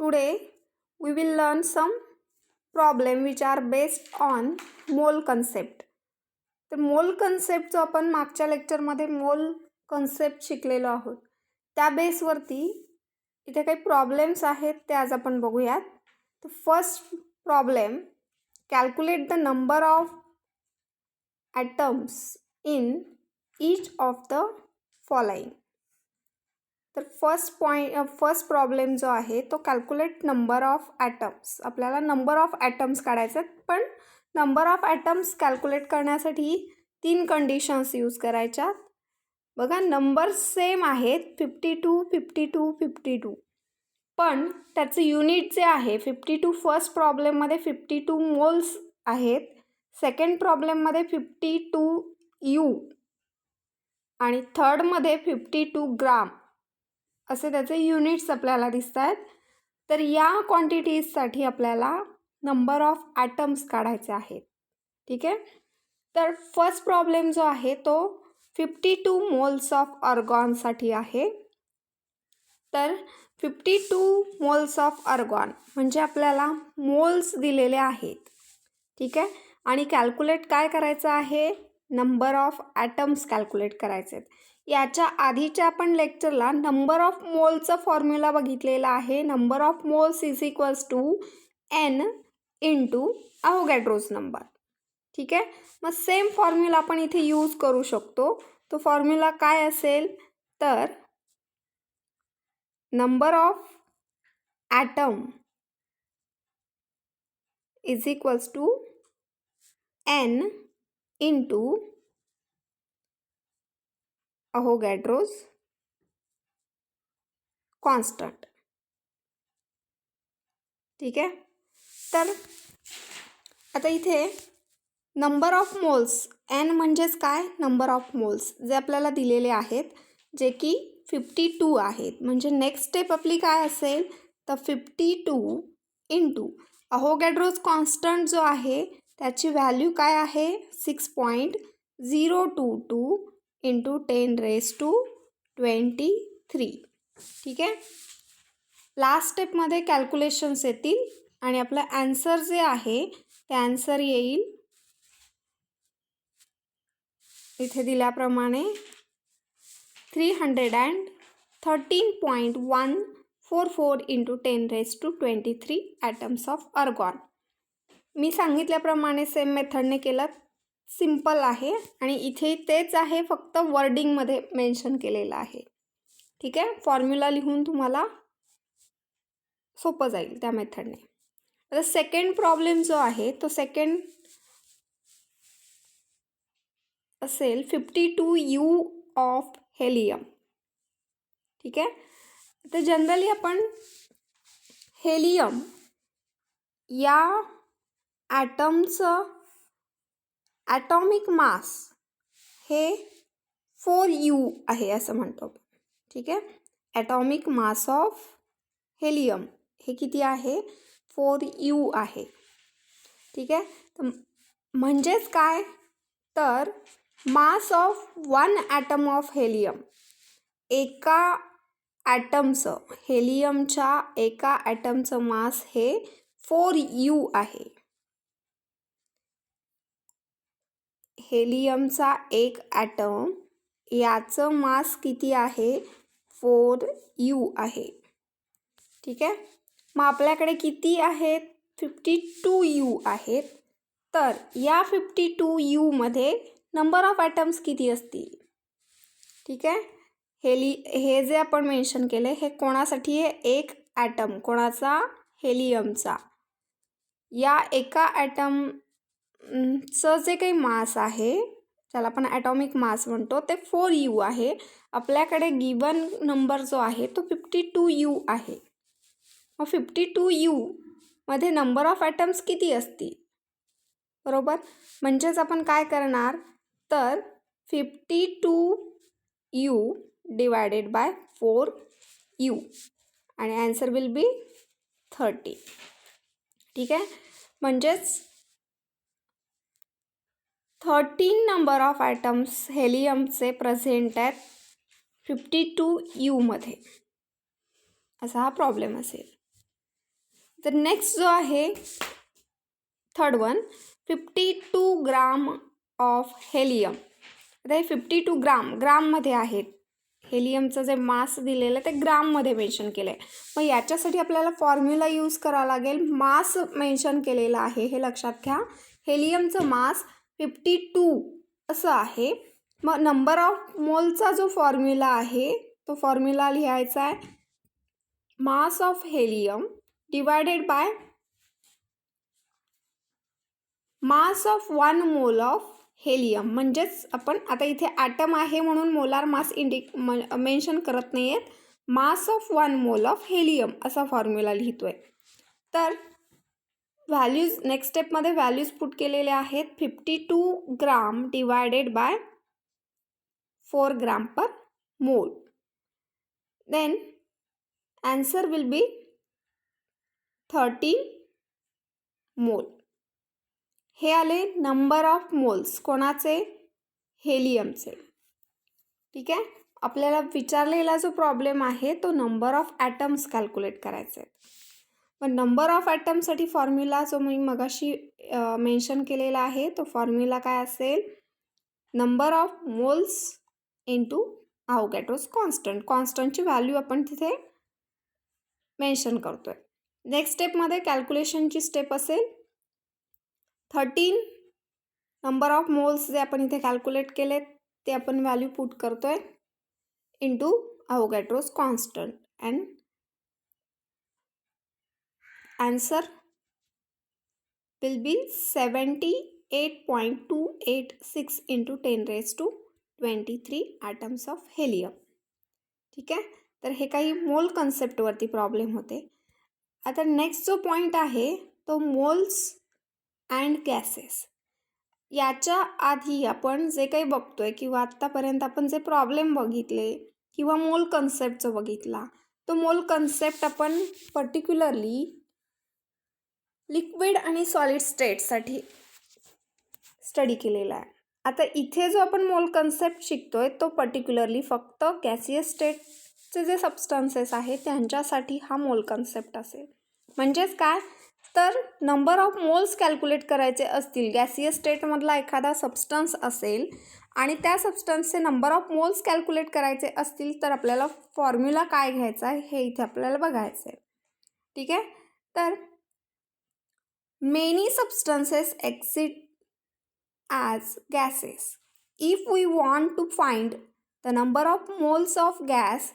Today we will learn some problem which are based on mole concept. तर मोल concept जो आपण मागच्या लेक्चरमध्ये मोल कन्सेप्ट शिकलेलो आहोत त्या बेसवरती इथे काही प्रॉब्लेम्स आहेत ते आज आपण बघूयात. तर first problem, calculate the number of atoms in each of the following. तर फर्स्ट प्रॉब्लेम जो आहे तो कॅल्क्युलेट नंबर ऑफ ॲटम्स. आपल्याला नंबर ऑफ ॲटम्स काढायचे आहेत, पण नंबर ऑफ ॲटम्स कॅल्क्युलेट करण्यासाठी 3 कंडिशन्स यूज करायच्या. बघा, नंबर्स सेम आहेत 52, 52, 52, पण त्याचं युनिट जे आहे 52 फर्स्ट प्रॉब्लेममध्ये 52 मोल्स आहेत, सेकंड प्रॉब्लेममध्ये 52 यू आणि थर्डमध्ये 52 ग्राम असे त्याचे युनिट्स आपल्याला दिसत आहेत. तर या क्वांटिटीजसाठी आपल्याला नंबर ऑफ ॲटम्स काढायचे आहेत. ठीक आहे. तर फर्स्ट प्रॉब्लेम जो आहे तो 52 मोल्स ऑफ आर्गॉनसाठी आहे. तर 52 मोल्स ऑफ आर्गॉन म्हणजे आपल्याला मोल्स दिलेले आहेत. ठीक आहे. आणि कॅल्क्युलेट काय करायचं आहे, नंबर ऑफ ॲटम्स कॅल्क्युलेट करायचे आहेत. याच्या आधीच्या आपण लेक्चरला नंबर ऑफ मोलचं फॉर्म्युला बघितलेला आहे. Number of moles is equals to n into Avogadro's number. ठीक आहे. मग सेम फॉर्म्युला आपण इथे यूज करू शकतो. तो फॉर्म्युला काय असेल, तर number of atom is equals to n into Avogadro's constant. ठीक आहे. तर आता इथे नंबर ऑफ मोल्स, n म्हणजेच काय, नंबर ऑफ मोल्स जे आपल्याला दिलेले आहेत, जे की 52 आहेत. म्हणजे नेक्स्ट स्टेप आपली काय असेल, तर 52 इंटू अवोगॅड्रोज कॉन्स्टंट जो आहे त्याची व्हॅल्यू काय आहे, 6.022 इंटू 10⁻23. ठीक आहे. लास्ट स्टेपमध्ये कॅल्क्युलेशन्स येतील आणि आपलं ॲन्सर जे आहे ते ॲन्सर येईल इथे दिल्याप्रमाणे 313.144 इंटू 10⁻23 ॲटम्स ऑफ आर्गॉन. मी सांगितल्याप्रमाणे सेम मेथडने केलं, सिम्पल आहे आणि इथे तेच आहे, फक्त वर्डिंगमध्ये मेन्शन केलेलं आहे. ठीक आहे. फॉर्म्युला लिहून तुम्हाला सोपं जाईल त्या मेथडने. आता सेकंड प्रॉब्लेम जो आहे तो सेकंड असेल 52 यू ऑफ हेलियम. ठीक आहे. तर जनरली आपण हेलियम या ॲटमचं ॲटॉमिक मास हे 4u आहे असं म्हणतो. ठीक आहे. ॲटॉमिक मास ऑफ हेलियम हे किती आहे, 4u आहे. ठीक आहे. तर म्हणजेच काय, तर mass of 1 atom of helium, एका ॲटमचं, हेलियमच्या एका ॲटमचं मास हे 4u आहे. हेलियमचा एक ॲटम याचं मास किती आहे, 4u आहे. ठीक आहे. मग आपल्याकडे किती आहेत, 52u आहेत. तर या 52u मध्ये नंबर ऑफ ॲटम्स किती असतील. ठीक आहे. हे जे आपण मेन्शन केले हे कोणासाठी आहे, एक ॲटम, कोणाचा, हेलियमचा. या एका ॲटमचं जे काही मास आहे, ज्याला आपण ॲटॉमिक मास म्हणतो, ते 4u आहे. आपल्याकडे गिवन नंबर जो आहे तो 52u आहे. मग 52u मध्ये नंबर ऑफ ॲटम्स किती असतील, बरोबर. म्हणजेच आपण काय करणार, तर 52u डिवायडेड बाय 4u आणि ॲन्सर विल बी 30. ठीक आहे. म्हणजेच 13 नंबर ऑफ ॲटम्स हेलियमचे प्रेझेंट आहेत 52u मध्ये. असा हा प्रॉब्लेम असेल. तर नेक्स्ट जो आहे third one 52 gram of helium. आता हे 52 ग्राममध्ये आहेत. हेलियमचं जे मास दिलेलं आहे ते ग्राममध्ये मेन्शन केलं आहे. मग याच्यासाठी आपल्याला फॉर्म्युला यूज करावा लागेल. मास मेन्शन केलेलं आहे हे लक्षात घ्या. हेलियमचं मास 52 असं आहे. मग नंबर ऑफ मोलचा जो फॉर्म्युला आहे तो फॉर्म्युला लिहायचा आहे mass of helium divided by mass of 1 mole of helium. म्हणजेच आपण आता इथे ॲटम आहे म्हणून मोलार मास मेन्शन करत नाही आहेत. मास ऑफ 1 मोल ऑफ हेलियम असा फॉर्म्युला लिहितो आहे. तर व्हॅल्यूज नेक्स्ट स्टेपमध्ये व्हॅल्यूज पुट केलेले आहेत. 52 ग्राम डिवायडेड बाय 4 ग्राम पर मोल. देन आन्सर विल बी 13 मोल. हे आले नंबर ऑफ मोल्स कोणाचे? हेलियमचे. ठीक आहे. आपल्याला विचारलेला जो प्रॉब्लेम आहे तो नंबर ऑफ ॲटम्स कॅल्क्युलेट करायचे आहेत. पण नंबर ऑफ ॲटमसाठी फॉर्म्युला जो मी मगाशी मेन्शन केलेला आहे तो फॉर्म्युला काय असेल? Number of moles into Avogadro's constant. कॉन्स्टंटची व्हॅल्यू आपण तिथे मेन्शन करतो आहे. नेक्स्ट स्टेपमध्ये कॅल्क्युलेशनची स्टेप असेल 13 नंबर ऑफ मोल्स जे आपण इथे कॅल्क्युलेट केले ते आपण व्हॅल्यू पुट करतो आहे into Avogadro's constant and answer will be 78.286 into 10⁻23 atoms of helium. ठीक आहे. तर हे काही मोल कन्सेप्टवरती प्रॉब्लेम होते. आता नेक्स्ट जो पॉईंट आहे तो मोल्स अँड गॅसेस. याच्या आधी आपण जे काही बघतो आहे किंवा आत्तापर्यंत आपण जे प्रॉब्लेम बघितले किंवा मोल कन्सेप्टचं बघितला तो मोल कन्सेप्ट आपण पर्टिक्युलरली लिक्विड आणि सॉलिड स्टेटसाठी स्टडी केलेला आहे. आता इथे जो आपण मोल कन्सेप्ट शिकतो आहे तो पर्टिक्युलरली फक्त गॅसियस स्टेटचे जे सबस्टन्सेस आहेत त्यांच्यासाठी हा मोल कन्सेप्ट असेल. म्हणजेच काय तर नंबर ऑफ मोल्स कॅल्क्युलेट करायचे असतील, गॅसियस स्टेटमधला एखादा सबस्टन्स असेल आणि त्या सबस्टन्सचे नंबर ऑफ मोल्स कॅल्क्युलेट करायचे असतील तर आपल्याला फॉर्म्युला काय घ्यायचा आहे हे इथे आपल्याला बघायचं आहे. ठीक आहे. तर many substances exist as gases. If we want to find the number of moles of gas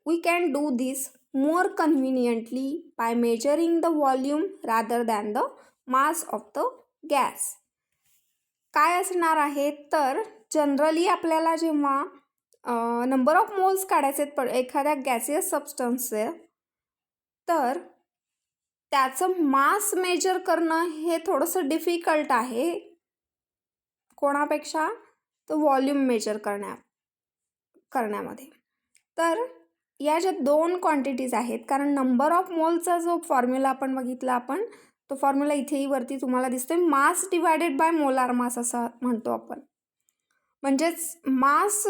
we can do this more conveniently by measuring the volume rather than the mass of the gas. काय असणार आहे तर generally आपल्याला जेव्हा number of moles काढायचे आहेत एखाद्या gaseous सबस्टन्सचे तर त्याचं मास मेजर करणं हे थोडंसं डिफिकल्ट आहे. कोणापेक्षा? तर व्हॉल्यूम मेजर करण्यामध्ये. तर या ज्या दोन क्वांटिटीज आहेत कारण नंबर ऑफ मोलचा जो फॉर्म्युला आपण बघितला आपण तो फॉर्म्युला इथेही वरती तुम्हाला दिसतोय मास डिवायडेड बाय मोलार मास असं म्हणतो आपण. म्हणजेच मास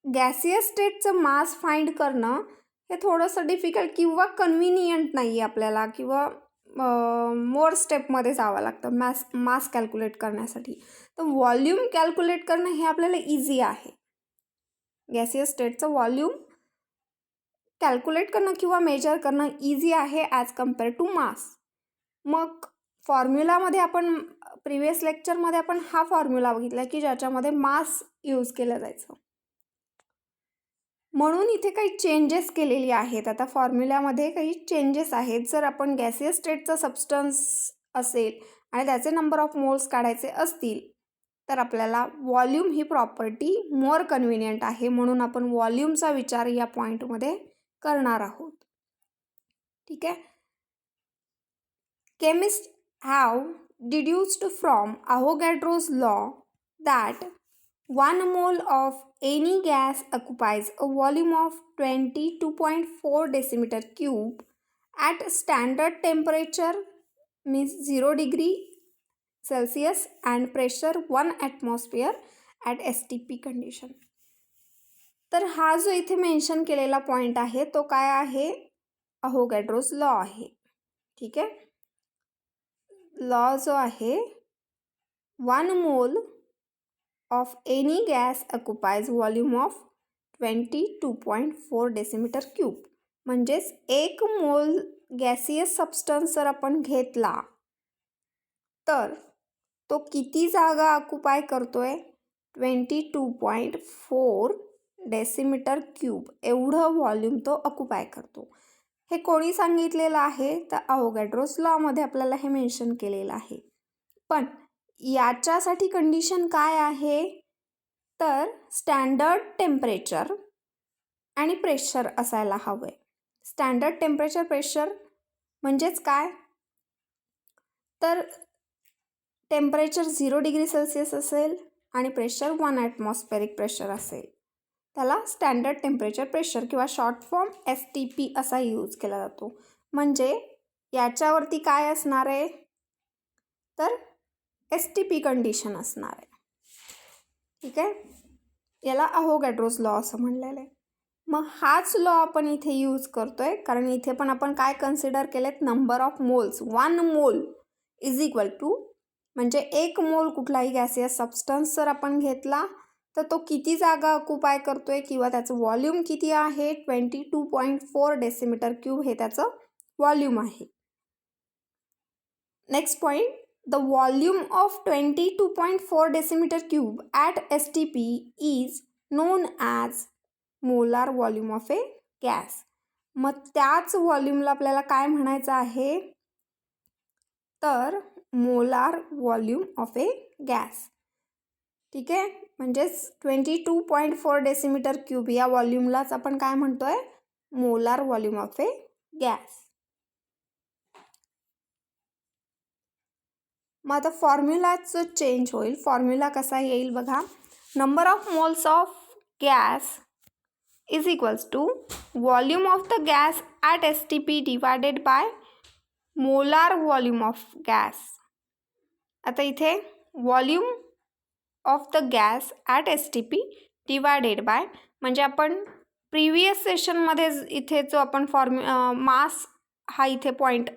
गॅसियस स्टेटचं मास फाइंड करणं हे थोडंसं डिफिकल्ट किंवा कन्व्हिनियंट नाही आहे आपल्याला किंवा मोर स्टेपमध्ये जावं लागतं मास कॅल्क्युलेट करण्यासाठी. तर व्हॉल्यूम कॅल्क्युलेट करणं हे आपल्याला इझी आहे. गॅसियस स्टेटचं व्हॉल्यूम कॅल्क्युलेट करणं किंवा मेजर करणं इझी आहे ॲज कम्पेअर टू मास. मग फॉर्म्युलामध्ये आपण प्रिवियस लेक्चरमध्ये आपण हा फॉर्म्युला बघितला की ज्याच्यामध्ये मास यूज केलं जायचं. म्हणून इथे काही चेंजेस केलेली आहेत. आता फॉर्म्युल्यामध्ये काही चेंजेस आहेत. जर आपण गॅसियस स्टेटचा सबस्टन्स असेल आणि त्याचे नंबर ऑफ मोल्स काढायचे असतील तर आपल्याला व्हॉल्यूम ही प्रॉपर्टी मोर कन्व्हिनियंट आहे म्हणून आपण व्हॉल्यूमचा विचार या पॉईंटमध्ये करणार आहोत. ठीक आहे. Chemist have deduced from Avogadro's law that 1 mole of any gas occupies a volume of 22.4 decimeter cube at standard temperature means 0 degree Celsius and pressure 1 atmosphere at STP condition. तर हा जो इथे मेन्शन केलेला पॉईंट आहे तो काय आहे? अवोगॅड्रोज law आहे. ठीक आहे. लॉ जो आहे 1 mole of any gas occupies volume of 22.4 decimetre cube. म्हणजेच 1 मोल गॅसियस सबस्टन्स जर आपण घेतला तर तो किती जागा ऑक्युपाय करतोय? 22.4 डेसिमीटर क्यूब एवढं व्हॉल्यूम तो ऑक्युपाय करतो. हे कोणी सांगितलेलं आहे? तर अवोगॅड्रोस लॉमध्ये आपल्याला हे मेन्शन केलेलं आहे. पण याच्यासाठी कंडिशन काय आहे? तर स्टँडर्ड टेम्परेचर आणि प्रेशर असायला हवं आहे. स्टँडर्ड टेम्परेचर प्रेशर म्हणजेच काय? तर टेम्परेचर 0 डिग्री सेल्सिअस असेल आणि प्रेशर 1 ॲटमॉस्फेरिक प्रेशर असेल, त्याला स्टँडर्ड टेम्परेचर प्रेशर किंवा शॉर्ट फॉर्म STP असा यूज केला जातो. म्हणजे याच्यावरती काय असणार आहे? तर STP कंडिशन असणार आहे. ठीक आहे. याला अवोगॅड्रोस लॉ असं म्हणलेलं आहे. मग हाच लॉ आपण इथे यूज करतोय, कारण इथे पण आपण काय कन्सिडर केलेत? Number of moles. 1 mole is equal to, म्हणजे 1 मोल कुठलाही गॅसियस सबस्टन्स जर आपण घेतला तर तो किती जागा ऑक्युपाय करतोय किंवा त्याचं व्हॉल्यूम किती आहे? 22.4 डेसिमीटर क्यूब हे त्याचं व्हॉल्यूम आहे. Next point, the volume of 22.4 decimetre cube at STP is known as molar volume of a gas. मग त्याच व्हॉल्यूमला आपल्याला काय म्हणायचं आहे? तर molar volume of a gas. ठीक आहे. म्हणजेच 22.4 डेसिमीटर क्यूब या व्हॉल्यूमलाच आपण काय म्हणतोय? Molar volume of a gas. मग आता फॉर्म्युलाचं चेंज होईल. फॉर्म्युला कसा येईल बघा. Number of moles of gas is equals to volume of the gas at STP divided by molar volume of gas. आता इथे volume of the gas at STP divided by, म्हणजे आपण प्रिव्हियस सेशनमध्ये इथे जो आपण मास हा इथे पॉईंट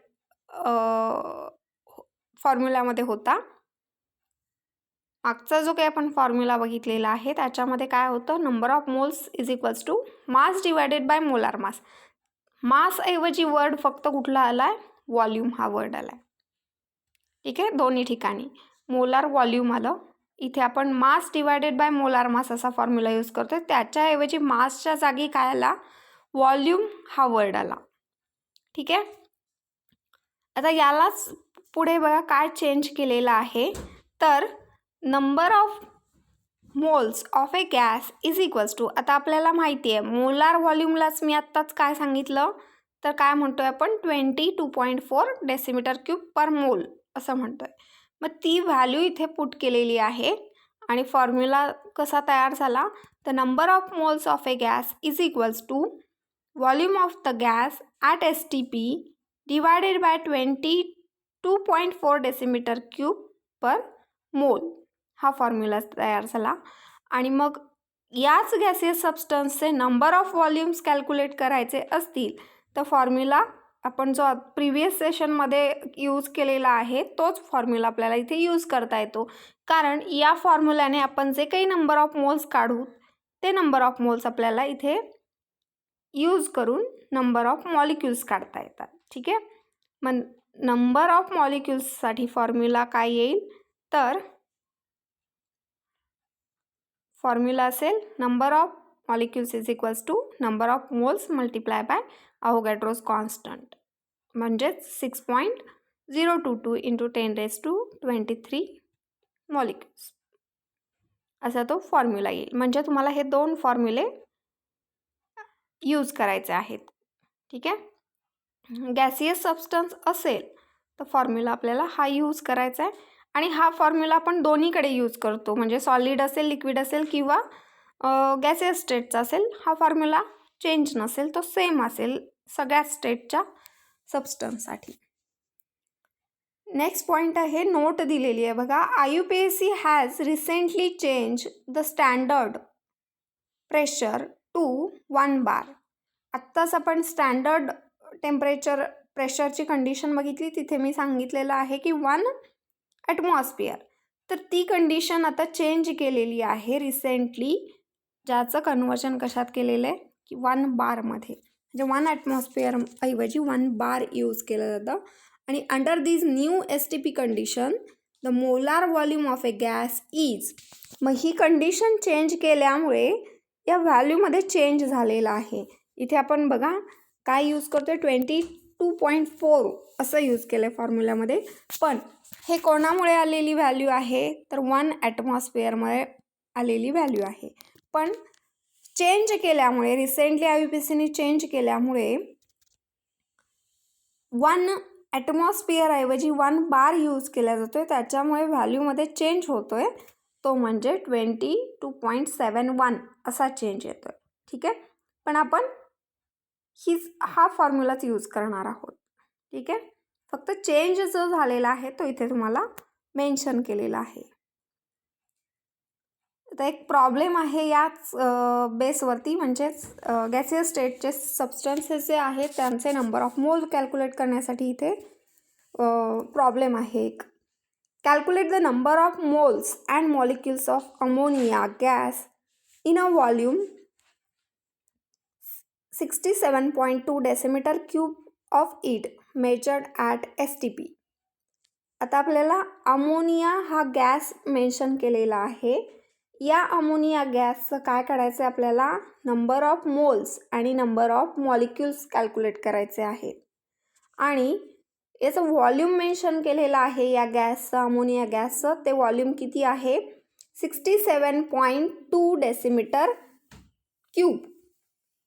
फॉर्म्युलामध्ये होता. मागचा जो काही आपण फॉर्म्युला बघितलेला आहे त्याच्यामध्ये काय होतं? Number of moles is equals to mass divided by molar mass. Mass ऐवजी वर्ड फक्त कुठला आला आहे? व्हॉल्यूम हा वर्ड आला आहे. ठीक आहे. दोन्ही ठिकाणी मोलार व्हॉल्यूम आलं. इथे आपण मास डिवायडेड बाय मोलार मास असा फॉर्म्युला यूज करतो. त्याच्याऐवजी मासच्या जागी काय आला? व्हॉल्यूम हा वर्ड आला. ठीक आहे. आता यालाच पुढे बघा काय चेंज केलेलं आहे. तर number of moles of a gas is equals to, आता आपल्याला माहिती आहे मोलार व्हॉल्यूमलाच मी आत्ताच काय सांगितलं? तर काय म्हणतोय आपण? 22.4 डेसिमीटर क्यूब पर मोल असं म्हणतोय. मग ती व्हॅल्यू इथे पुट केलेली आहे आणि फॉर्म्युला कसा तयार झाला? तर number of moles of a gas is equals to volume of the gas at STP divided by 22.4 decimetre cube per mole हा फॉर्म्युला तयार झाला. आणि मग याच गॅसियस सबस्टन्सचे नंबर ऑफ व्हॉल्यूम्स कॅल्क्युलेट करायचे असतील तर फॉर्म्युला आपण जो प्रिव्हियस सेशनमध्ये यूज केलेला आहे तोच फॉर्म्युला आपल्याला इथे यूज करता येतो. कारण या फॉर्म्युल्याने आपण जे काही नंबर ऑफ मोल्स काढू ते नंबर ऑफ मोल्स आपल्याला इथे यूज करून नंबर ऑफ मॉलिक्युल्स काढता येतात. ठीक आहे. मग नंबर ऑफ मॉलिक्युल्ससाठी फॉर्म्युला काय येईल? तर फॉर्म्युला असेल number of molecules is equals to number of moles multiply by Avogadro's constant, म्हणजेच 6.022 इंटू 10⁻23 मॉलिक्युल्स असा तो फॉर्म्युला येईल. म्हणजे तुम्हाला हे 2 फॉर्म्युले यूज करायचे आहेत. ठीक आहे. गॅसियस सबस्टन्स असेल तर फॉर्म्युला आपल्याला हा यूज करायचा आहे. आणि हा फॉर्म्युला आपण दोन्हीकडे यूज करतो, म्हणजे सॉलिड असेल, लिक्विड असेल किंवा गॅसियस स्टेटचा असेल, हा फॉर्म्युला चेंज नसेल, तो सेम असेल सगळ्या स्टेटच्या सबस्टन्ससाठी. नेक्स्ट पॉईंट आहे, नोट दिलेली आहे बघा. IUPAC has recently change the standard pressure to 1 bar. आत्ताच आपण स्टँडर्ड टेम्परेचर प्रेशरची कंडिशन बघितली तिथे मी सांगितलेलं आहे की 1 ॲटमॉस्फिअर. तर ती कंडिशन आता चेंज केलेली आहे रिसेंटली, ज्याचं कन्वर्जन कशात केलेलं आहे की 1 बारमध्ये. म्हणजे 1 ॲटमॉस्फिअर ऐवजी 1 बार यूज केलं जातं. आणि under this new STP condition the molar volume of a gas is. मग ही कंडिशन चेंज केल्यामुळे या व्हॅल्यूमध्ये चेंज झालेला आहे. इथे आपण बघा काय यूज करतो आहे, 22.4 असं यूज केलं आहे फॉर्म्युल्यामध्ये. पण हे कोणामुळे आलेली व्हॅल्यू आहे तर 1 ॲटमॉस्फिअरमुळे आलेली व्हॅल्यू आहे. पण चेंज केल्यामुळे रिसेंटली IUPACने चेंज केल्यामुळे 1 ॲटमॉस्फिअरऐवजी 1 बार यूज केला जातो आहे, त्याच्यामुळे व्हॅल्यूमध्ये चेंज होतो आहे. तो म्हणजे 22.71 असा चेंज येतो आहे. ठीक आहे. पण आपण हा फॉर्म्युलाच यूज करणार आहोत. ठीक आहे. फक्त चेंज जो झालेला आहे तो इथे तुम्हाला मेन्शन केलेला आहे. आता एक प्रॉब्लेम आहे याच बेसवरती, म्हणजेच गॅसियस स्टेटचे सबस्टन्सेस जे आहेत त्यांचे नंबर ऑफ मोल कॅल्क्युलेट करण्यासाठी इथे प्रॉब्लेम आहे एक. Calculate the number of moles and molecules of ammonia gas in a volume 67.2 decimetre cube of it measured at STP. आता आपल्याला अमोनिया हा गॅस मेन्शन केलेला आहे. या अमोनिया गॅसचं काय करायचं आहे आपल्याला, नंबर ऑफ मोल्स आणि नंबर ऑफ मॉलिक्युल्स कॅल्क्युलेट करायचे आहेत. आणि याचं व्हॉल्यूम मेन्शन केलेलं आहे या गॅसचं, अमोनिया गॅसचं. ते व्हॉल्यूम किती आहे, 67.2 डेसिमीटर क्यूब.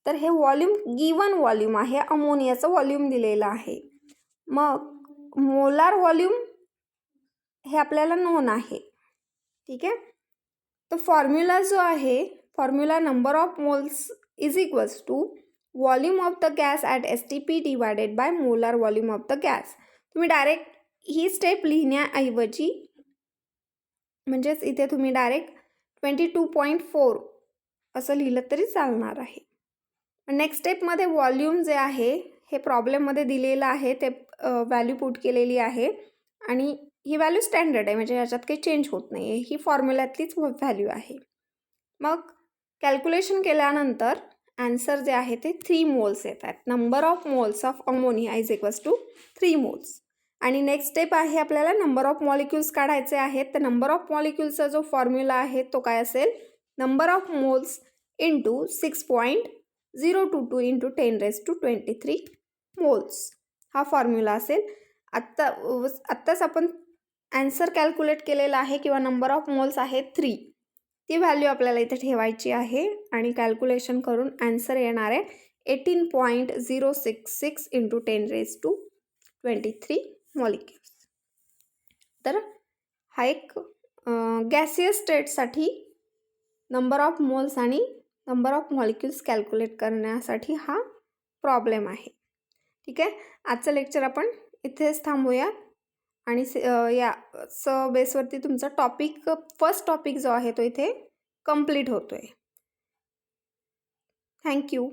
तर हे व्हॉल्यूम गिवन व्हॉल्यूम आहे, अमोनियाचं व्हॉल्यूम दिलेलं आहे. मग मोलार व्हॉल्यूम हे आपल्याला नोन आहे. ठीक आहे. तर फॉर्म्युला जो आहे, formula number of moles is equals to volume of the gas at STP divided by molar volume of the gas. तुम्ही डायरेक्ट ही स्टेप लिहिण्याऐवजी, म्हणजेच इथे तुम्ही डायरेक्ट 22.4 असं लिहिलं तरी चालणार आहे. नेक्स्ट स्टेपमध्ये व्हॉल्यूम जे आहे हे प्रॉब्लेममध्ये दिलेलं आहे, ते व्हॅल्यू पुट केलेली आहे. आणि ही व्हॅल्यू स्टँडर्ड आहे, म्हणजे याच्यात काही चेंज होत नाही आहे. ही फॉर्म्युल्यातलीच व्हॅल्यू आहे. मग कॅल्क्युलेशन केल्यानंतर ॲन्सर जे आहे ते 3 मोल्स येतात. Number of moles of ammonia is equals to 3 moles. आणि नेक्स्ट स्टेप आहे आपल्याला नंबर ऑफ मॉलिक्युल्स काढायचे आहेत. तर नंबर ऑफ मॉलिक्युल्सचा जो फॉर्म्युला आहे तो काय असेल, number of moles into 6.022 into 10⁻23 moles हा फॉर्म्युला असेल. आत्ताच आपण ॲन्सर कॅल्क्युलेट केलेला आहे किंवा नंबर ऑफ मोल्स आहे 3. ती व्हॅल्यू आपल्याला इथे ठेवायची आहे आणि कॅल्क्युलेशन करून ॲन्सर येणार आहे 18.066 इंटू 10⁻23 मॉलिक्युल्स. तर हा एक गॅसियस स्टेटसाठी नंबर ऑफ मोल्स आणि नंबर ऑफ मॉलिक्युल्स कॅल्क्युलेट करण्यासाठी हा प्रॉब्लेम आहे. ठीक आहे. आजचं लेक्चर आपण इथेच थांबूया आणि या बेसवरती तुमचा टॉपिक, फर्स्ट टॉपिक जो आहे तो इथे कंप्लीट होतो आहे. थँक्यू.